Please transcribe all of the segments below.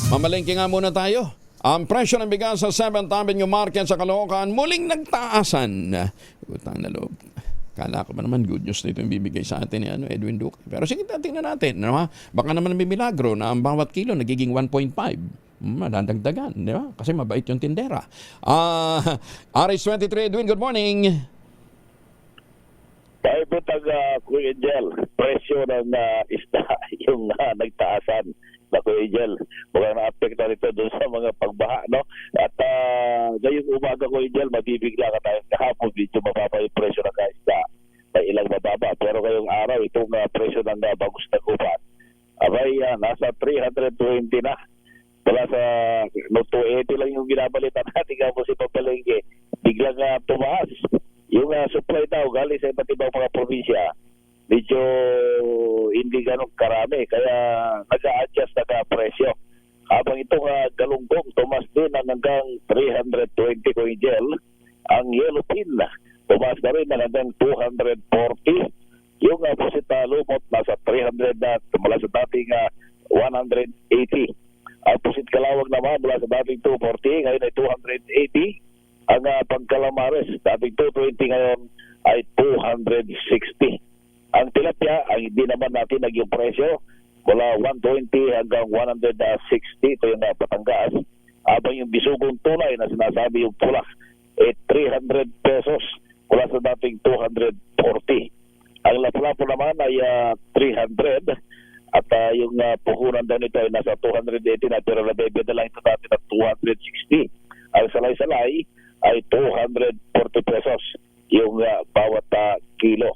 Mamalengke nga muna tayo. Ang presyo ng bigas sa 7th Avenue Market sa Caloocan muling nagtaasan. Utang na loob. Kala ko ba naman good news na ito yung bibigay sa atin ni Edwin Duque. Pero sige, tingnan natin. No? Baka naman may milagro na ang bawat kilo nagiging 1.5. Madadagdagan, di ba? Kasi mabait yung tindera. RH23, Edwin, good morning. Tayo po Kuya Jel, presyo ng isda yung nagtaasan na Kuya Jel. Mukhang na-apekto nito doon sa mga pagbaha, no? At ngayong umaga Kuya Jel, mabibigla ka tayo kahapon, medyo mababa yung presyo ng isda. May ilang mababa. Pero ngayong araw, itong presyo ng bagus na kupat, abay, nasa 320 na. Wala sa 280 lang yung binabalitan natin kapos si Papalengke. Biglang tumaas. Yung supply daw galing sa iba't ibang mga probinsya, medyo hindi ganun karami. Kaya nag-a-adjust na presyo. Habang itong galunggong tumas din hanggang 320 Kuya Jel. Ang yellow pin tumas na rin hanggang 240. Yung pusita lumot nasa 300 na mula sa dating 180. Ang pusit kalawag naman mula sa dating 240 ngayon ay 280. Ang pagkalamares, dating 220 ngayon ay 260. Ang tilapia, ang hindi naman natin naging presyo, mula 120 hanggang 160. Ito yung Batangas. Habang yung bisugong tunay na sinasabi yung pula, 300 pesos mula sa dating 240. Ang lapu-lapu naman ay 300. At yung puhunan daw nito ay nasa 280 na, pero nabibenta lang ito dati na 260. Ang salay-salay ay 240 pesos yung bawat kilo.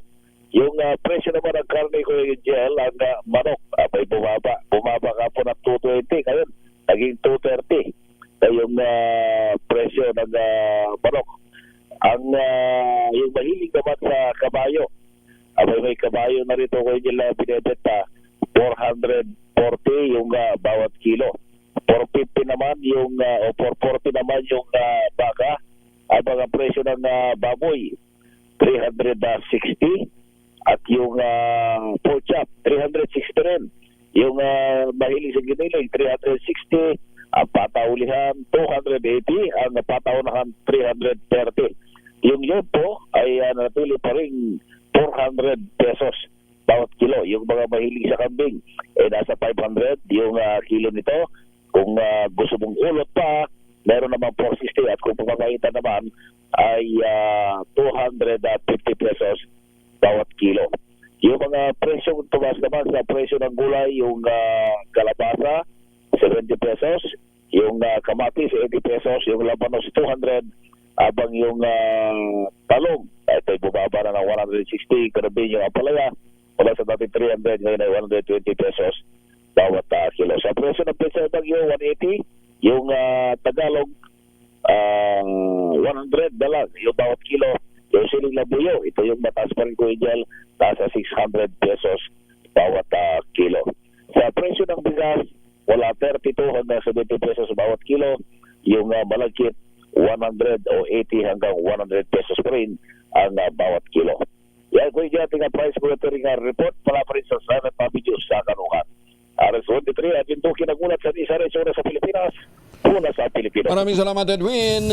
Yung presyo naman ng karne ko yung gel, ang manok, ay bumaba. Bumaba ka po ng 220, ngayon naging 230. Yung presyo ng manok. Ang yung mahilig naman sa kabayo, may kabayo na rito ko yung binibenta, 440 yung bawat kilo. 450 naman yung o 440 naman yung baka. Habang ang presyo ng baboy 360 at yung pork chop 360 rin. Yung mahilig sa giniling 360, ang pataulihan 280, ang pataunahan 330. Yung yodpo ay natuli pa rin 400 pesos bawat kilo. Yung mga mahilig sa kambing nasa 500 yung kilo nito. Kung gusto mong ulot pa, meron naman 460 at kung pumapaitan naman ay 250 pesos bawat kilo. Yung mga presyo tumas naman sa presyo ng gulay, yung kalabasa 70 pesos, yung kamatis 80 pesos, yung labanos 200, habang yung talong ito ay bumaba na ng 160, karabin yung apalaya wala sa dati 300, ngayon ay 120 pesos bawat kilo. Sa presyo ng presyo ng bagyo 180, yung Tagalog 100 na lang yung bawat kilo. Yung siling labuyo, ito yung mataas pa rin Kuya Jel, nasa 600 pesos bawat kilo. Sa presyo ng bigas, wala 32 hanggang 70 pesos bawat kilo. Yung malagkit 100 o 80 hanggang 100 pesos pa rin ang bawat kilo. Yan Kuya Jel, ating price monitoring report pala pa rin sa 7th Avenue sa Caloocan. RH23 at yung nagulat sa isa rin sa Pilipinas, una sa Pilipinas. Maraming salamat, Edwin.